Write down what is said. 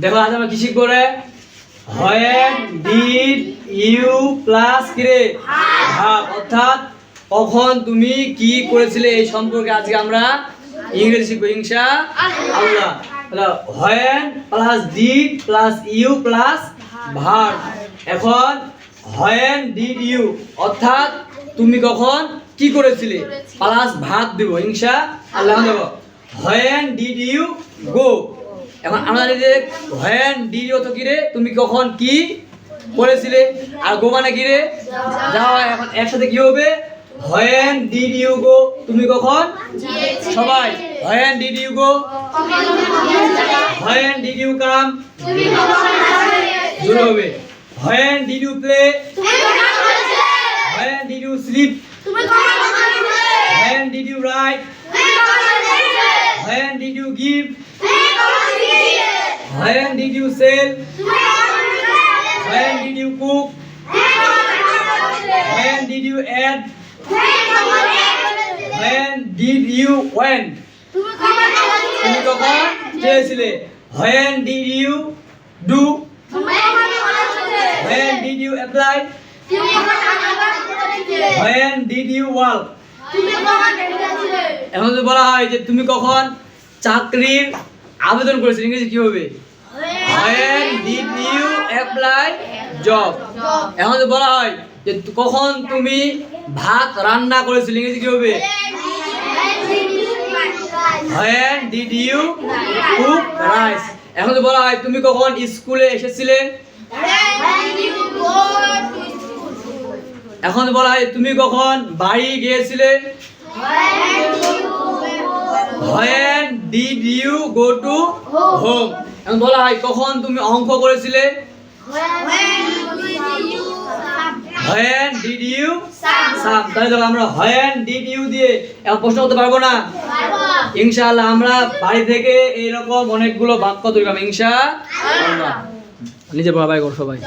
দেখো আজ আমরা কি শিখবো রে? when did you প্লাস কি রে ভাব, অর্থাৎ কখন তুমি কি করেছিলে এই সম্পর্কে আজকে আমরা ইংরেজি শিখবো ইনশাআল্লাহ। তাহলে when plus did plus you plus verb. এখন when did you অর্থাৎ তুমি কখন কি করেছিলে প্লাস ভার্ব দেব ইনশাআল্লাহ। দেব when did you go। এখন আমরা জানি যে when did you তো কি রে তুমি কখন কি করেছিলে, আর গো মানে কি রে যাওয়া। এখন একসাথে কি হবে? when did you go তুমি কখন সবাই when did you go, when did you come জোরে হবে when did you play, when did you sleep, when did you write, when did you give, when did you sell, when did you cook, when did you add, when did you went তুমি কখন চেয়েছিলে, when did you do, when did you apply, when did you work। এখন যদি বলা হয় যে তুমি কখন চাকরির আবেদন করেছিলে ইংরেজি কি হবে? when did you apply job। এখন যদি বলা হয় যে কখন তুমি ভাত রান্না করেছিলে ইংরেজি কি হবে? when did you cook rice। এখন যদি বলা হয় তুমি কখন স্কুলে এসেছিলে, এখন বলা হয় তুমি কখন বাড়ি গিয়েছিলে, when did you go to home। এখন বলা হয় কখন তুমি অঙ্ক করেছিলে, when did you sum। তাহলে দেখো আমরা when did you দিয়ে এখন প্রশ্ন করতে পারবো না ইনশাআল্লাহ। আমরা বাড়ি থেকে এইরকম অনেকগুলো বাক্য তৈরি করব ইনশাআল্লাহ। নিজে বাবাই করো সবাই।